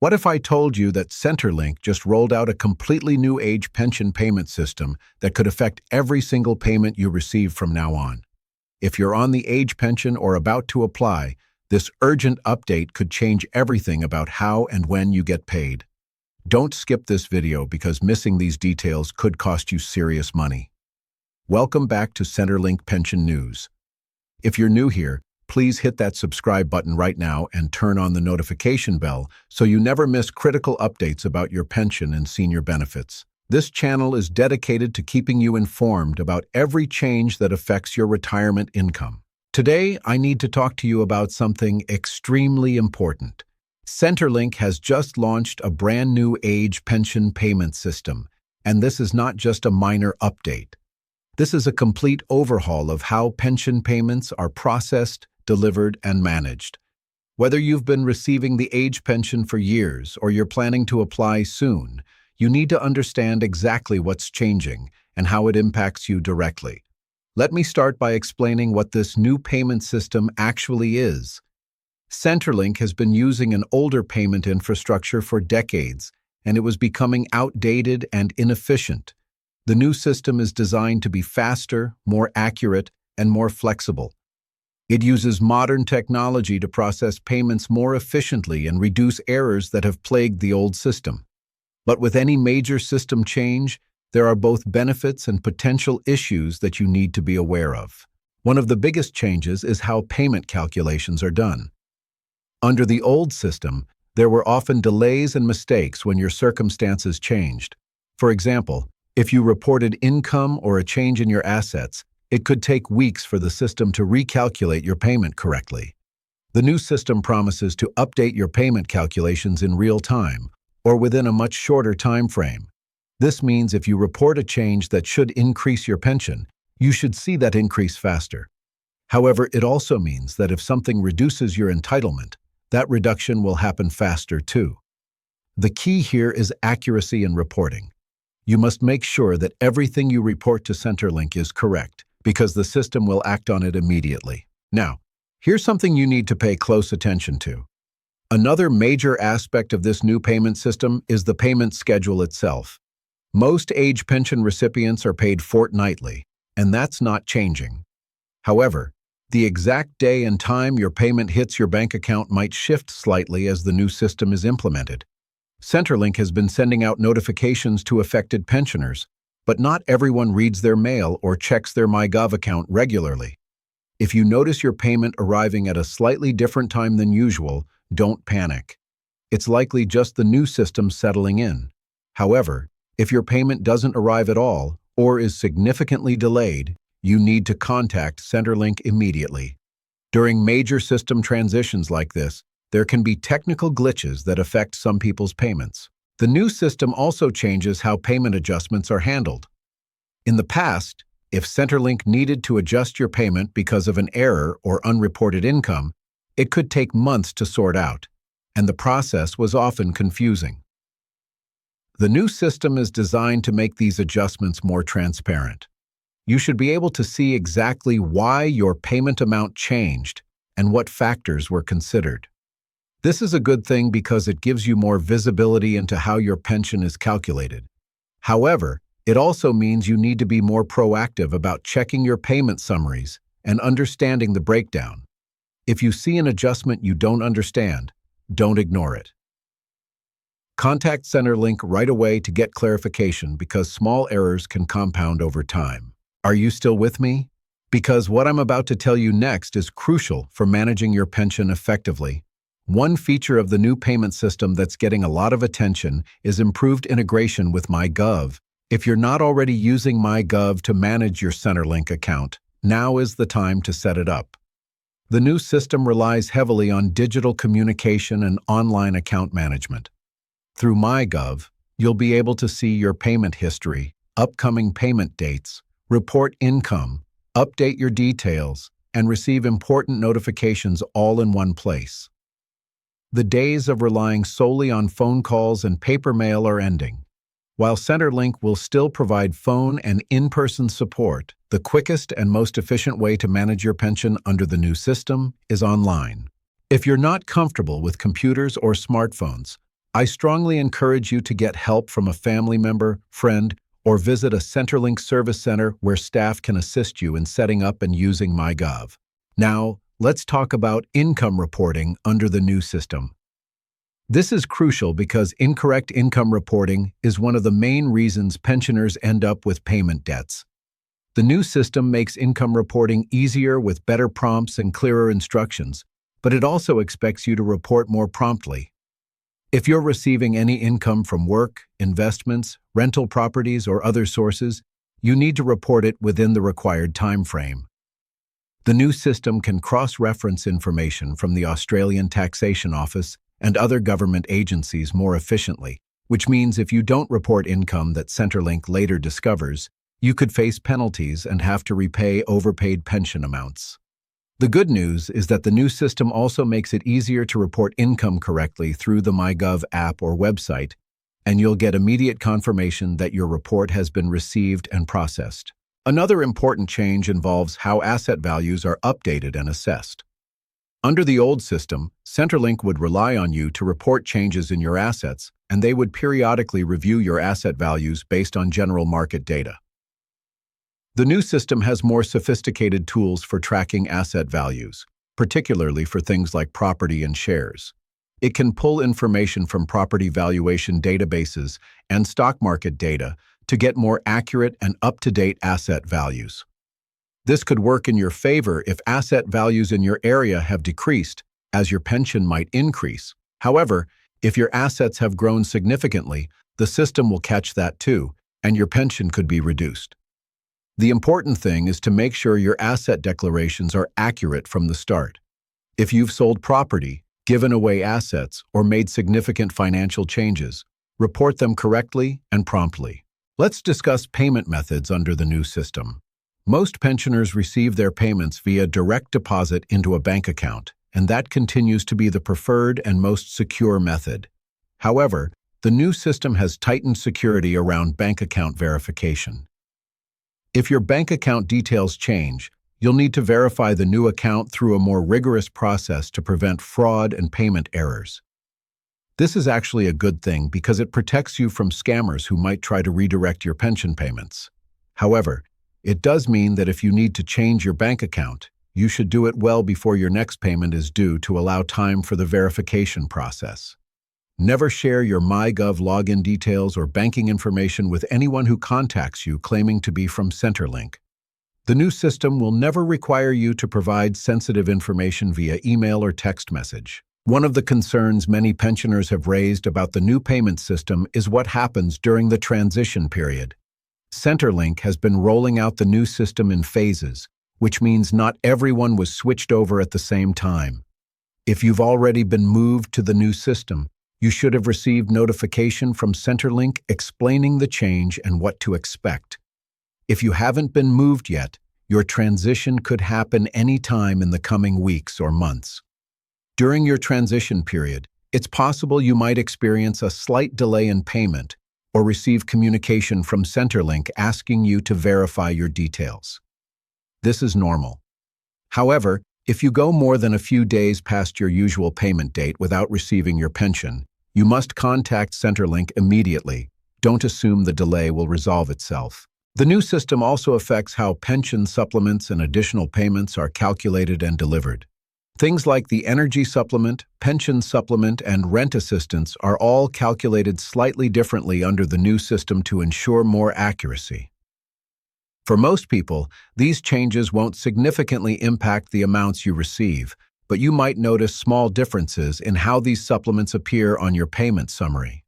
What if I told you that Centrelink just rolled out a completely new age pension payment system that could affect every single payment you receive from now on? If you're on the age pension or about to apply, this urgent update could change everything about how and when you get paid. Don't skip this video because missing these details could cost you serious money. Welcome back to Centrelink Pension News. If you're new here, please hit that subscribe button right now and turn on the notification bell so you never miss critical updates about your pension and senior benefits. This channel is dedicated to keeping you informed about every change that affects your retirement income. Today, I need to talk to you about something extremely important. Centrelink has just launched a brand new age pension payment system, and this is not just a minor update. This is a complete overhaul of how pension payments are processed, delivered, and managed. Whether you've been receiving the age pension for years or you're planning to apply soon, you need to understand exactly what's changing and how it impacts you directly. Let me start by explaining what this new payment system actually is. Centrelink has been using an older payment infrastructure for decades, and it was becoming outdated and inefficient. The new system is designed to be faster, more accurate, and more flexible. It uses modern technology to process payments more efficiently and reduce errors that have plagued the old system. But with any major system change, there are both benefits and potential issues that you need to be aware of. One of the biggest changes is how payment calculations are done. Under the old system, there were often delays and mistakes when your circumstances changed. For example, if you reported income or a change in your assets, it could take weeks for the system to recalculate your payment correctly. The new system promises to update your payment calculations in real time, or within a much shorter time frame. This means if you report a change that should increase your pension, you should see that increase faster. However, it also means that if something reduces your entitlement, that reduction will happen faster too. The key here is accuracy in reporting. You must make sure that everything you report to Centrelink is correct, because the system will act on it immediately. Now, here's something you need to pay close attention to. Another major aspect of this new payment system is the payment schedule itself. Most age pension recipients are paid fortnightly, and that's not changing. However, the exact day and time your payment hits your bank account might shift slightly as the new system is implemented. Centrelink has been sending out notifications to affected pensioners, but not everyone reads their mail or checks their MyGov account regularly. If you notice your payment arriving at a slightly different time than usual, don't panic. It's likely just the new system settling in. However, if your payment doesn't arrive at all or is significantly delayed, you need to contact Centrelink immediately. During major system transitions like this, there can be technical glitches that affect some people's payments. The new system also changes how payment adjustments are handled. In the past, if Centrelink needed to adjust your payment because of an error or unreported income, it could take months to sort out, and the process was often confusing. The new system is designed to make these adjustments more transparent. You should be able to see exactly why your payment amount changed and what factors were considered. This is a good thing because it gives you more visibility into how your pension is calculated. However, it also means you need to be more proactive about checking your payment summaries and understanding the breakdown. If you see an adjustment you don't understand, don't ignore it. Contact Centrelink right away to get clarification because small errors can compound over time. Are you still with me? Because what I'm about to tell you next is crucial for managing your pension effectively. One feature of the new payment system that's getting a lot of attention is improved integration with MyGov. If you're not already using MyGov to manage your Centrelink account, now is the time to set it up. The new system relies heavily on digital communication and online account management. Through MyGov, you'll be able to see your payment history, upcoming payment dates, report income, update your details, and receive important notifications all in one place. The days of relying solely on phone calls and paper mail are ending. While Centrelink will still provide phone and in-person support, the quickest and most efficient way to manage your pension under the new system is online. If you're not comfortable with computers or smartphones, I strongly encourage you to get help from a family member, friend, or visit a Centrelink service center where staff can assist you in setting up and using MyGov. Now, let's talk about income reporting under the new system. This is crucial because incorrect income reporting is one of the main reasons pensioners end up with payment debts. The new system makes income reporting easier with better prompts and clearer instructions, but it also expects you to report more promptly. If you're receiving any income from work, investments, rental properties, or other sources, you need to report it within the required time frame. The new system can cross-reference information from the Australian Taxation Office and other government agencies more efficiently, which means if you don't report income that Centrelink later discovers, you could face penalties and have to repay overpaid pension amounts. The good news is that the new system also makes it easier to report income correctly through the MyGov app or website, and you'll get immediate confirmation that your report has been received and processed. Another important change involves how asset values are updated and assessed. Under the old system, Centrelink would rely on you to report changes in your assets, and they would periodically review your asset values based on general market data. The new system has more sophisticated tools for tracking asset values, particularly for things like property and shares. It can pull information from property valuation databases and stock market data to get more accurate and up-to-date asset values. This could work in your favor if asset values in your area have decreased, as your pension might increase. However, if your assets have grown significantly, the system will catch that too, and your pension could be reduced. The important thing is to make sure your asset declarations are accurate from the start. If you've sold property, given away assets, or made significant financial changes, report them correctly and promptly. Let's discuss payment methods under the new system. Most pensioners receive their payments via direct deposit into a bank account, and that continues to be the preferred and most secure method. However, the new system has tightened security around bank account verification. If your bank account details change, you'll need to verify the new account through a more rigorous process to prevent fraud and payment errors. This is actually a good thing because it protects you from scammers who might try to redirect your pension payments. However, it does mean that if you need to change your bank account, you should do it well before your next payment is due to allow time for the verification process. Never share your MyGov login details or banking information with anyone who contacts you claiming to be from Centrelink. The new system will never require you to provide sensitive information via email or text message. One of the concerns many pensioners have raised about the new payment system is what happens during the transition period. Centrelink has been rolling out the new system in phases, which means not everyone was switched over at the same time. If you've already been moved to the new system, you should have received notification from Centrelink explaining the change and what to expect. If you haven't been moved yet, your transition could happen any time in the coming weeks or months. During your transition period, it's possible you might experience a slight delay in payment or receive communication from Centrelink asking you to verify your details. This is normal. However, if you go more than a few days past your usual payment date without receiving your pension, you must contact Centrelink immediately. Don't assume the delay will resolve itself. The new system also affects how pension supplements and additional payments are calculated and delivered. Things like the energy supplement, pension supplement, and rent assistance are all calculated slightly differently under the new system to ensure more accuracy. For most people, these changes won't significantly impact the amounts you receive, but you might notice small differences in how these supplements appear on your payment summary.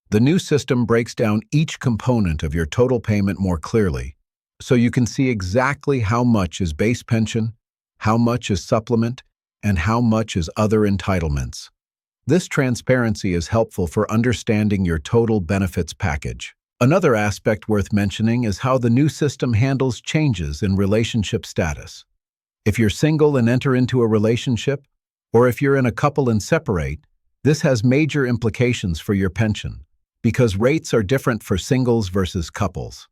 The new system breaks down each component of your total payment more clearly, so you can see exactly how much is base pension, how much is supplement, and how much is other entitlements. This transparency is helpful for understanding your total benefits package. Another aspect worth mentioning is how the new system handles changes in relationship status. If you're single and enter into a relationship, or if you're in a couple and separate, this has major implications for your pension, because rates are different for singles versus couples.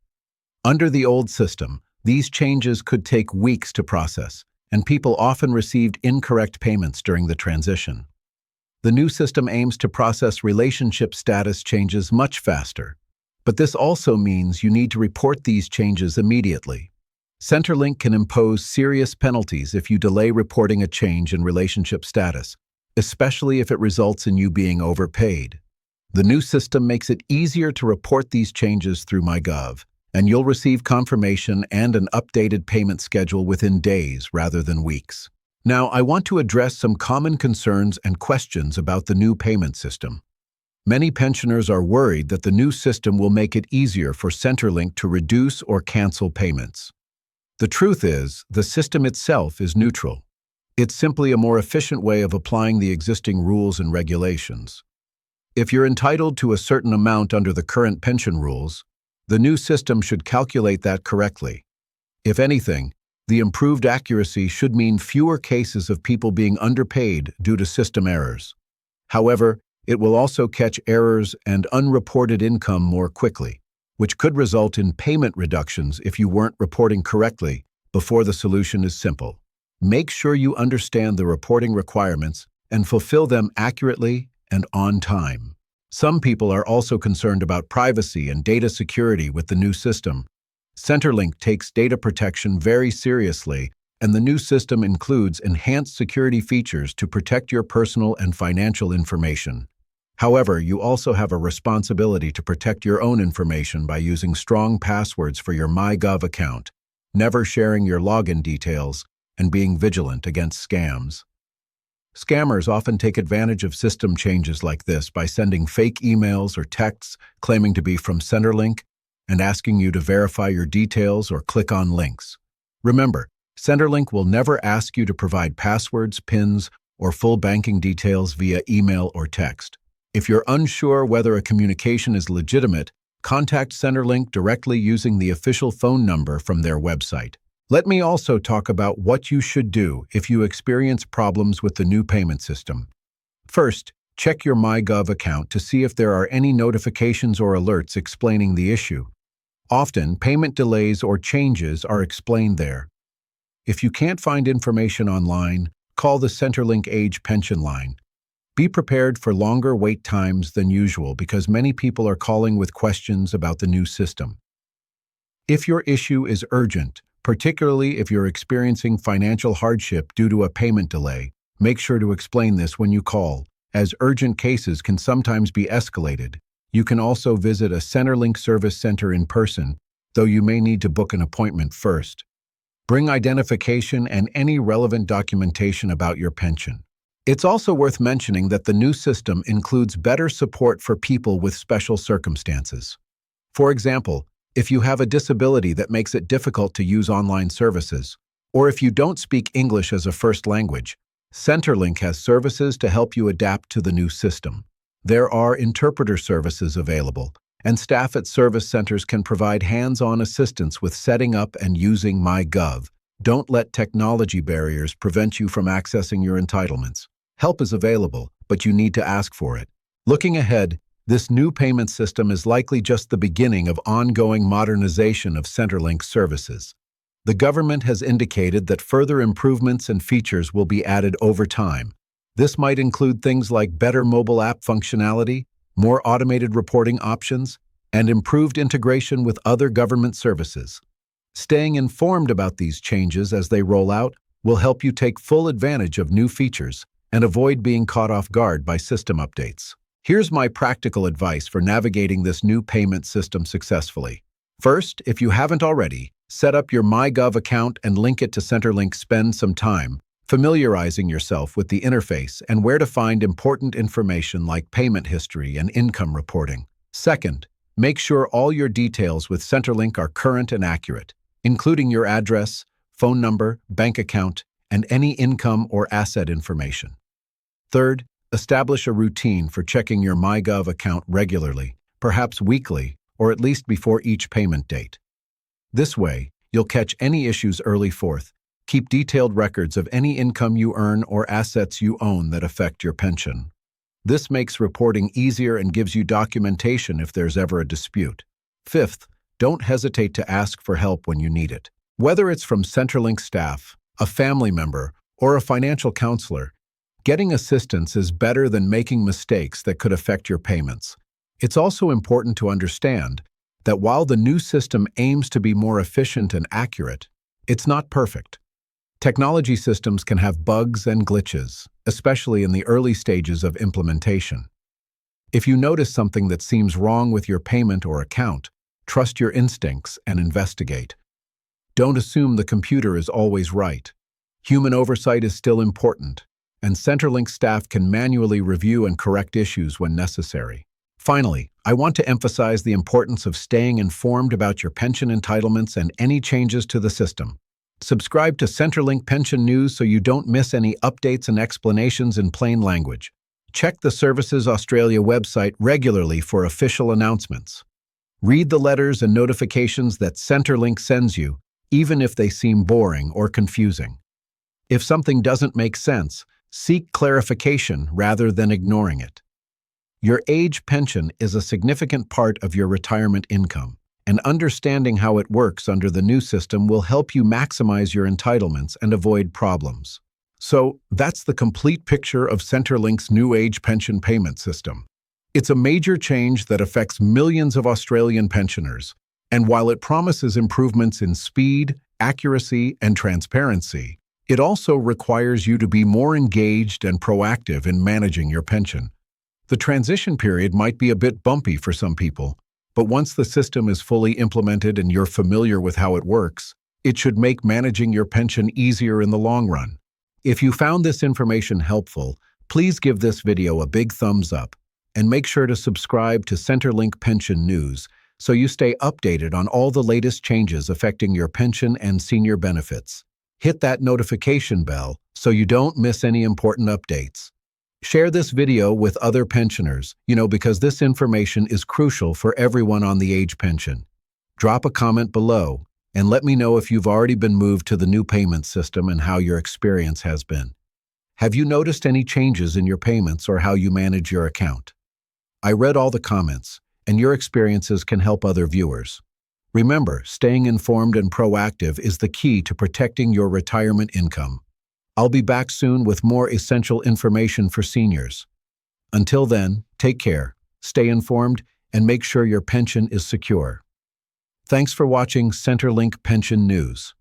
Under the old system, these changes could take weeks to process, and people often received incorrect payments during the transition. The new system aims to process relationship status changes much faster. But this also means you need to report these changes immediately. Centrelink can impose serious penalties if you delay reporting a change in relationship status, especially if it results in you being overpaid. The new system makes it easier to report these changes through MyGov, and you'll receive confirmation and an updated payment schedule within days rather than weeks. Now, I want to address some common concerns and questions about the new payment system. Many pensioners are worried that the new system will make it easier for Centrelink to reduce or cancel payments. The truth is, the system itself is neutral. It's simply a more efficient way of applying the existing rules and regulations. If you're entitled to a certain amount under the current pension rules, the new system should calculate that correctly. If anything, the improved accuracy should mean fewer cases of people being underpaid due to system errors. However, it will also catch errors and unreported income more quickly, which could result in payment reductions if you weren't reporting correctly. Before, the solution is simple. Make sure you understand the reporting requirements and fulfill them accurately and on time. Some people are also concerned about privacy and data security with the new system. Centrelink takes data protection very seriously, and the new system includes enhanced security features to protect your personal and financial information. However, you also have a responsibility to protect your own information by using strong passwords for your MyGov account, never sharing your login details, and being vigilant against scams. Scammers often take advantage of system changes like this by sending fake emails or texts claiming to be from Centrelink and asking you to verify your details or click on links. Remember, Centrelink will never ask you to provide passwords, PINs, or full banking details via email or text. If you're unsure whether a communication is legitimate, contact Centrelink directly using the official phone number from their website. Let me also talk about what you should do if you experience problems with the new payment system. First, check your MyGov account to see if there are any notifications or alerts explaining the issue. Often, payment delays or changes are explained there. If you can't find information online, call the Centrelink Age Pension Line. Be prepared for longer wait times than usual because many people are calling with questions about the new system. If your issue is urgent, particularly if you're experiencing financial hardship due to a payment delay, make sure to explain this when you call, as urgent cases can sometimes be escalated. You can also visit a Centrelink service center in person, though you may need to book an appointment first. Bring identification and any relevant documentation about your pension. It's also worth mentioning that the new system includes better support for people with special circumstances. For example, if you have a disability that makes it difficult to use online services, or if you don't speak English as a first language, Centrelink has services to help you adapt to the new system. There are interpreter services available, and staff at service centers can provide hands-on assistance with setting up and using MyGov. Don't let technology barriers prevent you from accessing your entitlements. Help is available, but you need to ask for it. Looking ahead, this new payment system is likely just the beginning of ongoing modernization of Centrelink services. The government has indicated that further improvements and features will be added over time. This might include things like better mobile app functionality, more automated reporting options, and improved integration with other government services. Staying informed about these changes as they roll out will help you take full advantage of new features and avoid being caught off guard by system updates. Here's my practical advice for navigating this new payment system successfully. First, if you haven't already, set up your MyGov account and link it to Centrelink. Spend some time familiarizing yourself with the interface and where to find important information like payment history and income reporting. Second, make sure all your details with Centrelink are current and accurate, including your address, phone number, bank account, and any income or asset information. Third, establish a routine for checking your MyGov account regularly, perhaps weekly, or at least before each payment date. This way, you'll catch any issues early. Fourth, keep detailed records of any income you earn or assets you own that affect your pension. This makes reporting easier and gives you documentation if there's ever a dispute. Fifth, don't hesitate to ask for help when you need it. Whether it's from Centrelink staff, a family member, or a financial counselor, Getting assistance is better than making mistakes that could affect your payments. It's also important to understand that while the new system aims to be more efficient and accurate, it's not perfect. Technology systems can have bugs and glitches, especially in the early stages of implementation. If you notice something that seems wrong with your payment or account, trust your instincts and investigate. Don't assume the computer is always right. Human oversight is still important, and Centrelink staff can manually review and correct issues when necessary. Finally, I want to emphasize the importance of staying informed about your pension entitlements and any changes to the system. Subscribe to Centrelink Pension News so you don't miss any updates and explanations in plain language. Check the Services Australia website regularly for official announcements. Read the letters and notifications that Centrelink sends you, even if they seem boring or confusing. If something doesn't make sense, seek clarification rather than ignoring it. Your age pension is a significant part of your retirement income, and understanding how it works under the new system will help you maximize your entitlements and avoid problems. So, that's the complete picture of Centrelink's new age pension payment system. It's a major change that affects millions of Australian pensioners, and while it promises improvements in speed, accuracy, and transparency, it also requires you to be more engaged and proactive in managing your pension. The transition period might be a bit bumpy for some people, but once the system is fully implemented and you're familiar with how it works, it should make managing your pension easier in the long run. If you found this information helpful, please give this video a big thumbs up and make sure to subscribe to Centrelink Pension News so you stay updated on all the latest changes affecting your pension and senior benefits. Hit that notification bell so you don't miss any important updates. Share this video with other pensioners, because this information is crucial for everyone on the age pension. Drop a comment below and let me know if you've already been moved to the new payment system and how your experience has been. Have you noticed any changes in your payments or how you manage your account? I read all the comments, and your experiences can help other viewers. Remember, staying informed and proactive is the key to protecting your retirement income. I'll be back soon with more essential information for seniors. Until then, take care, stay informed, and make sure your pension is secure. Thanks for watching Centrelink Pension News.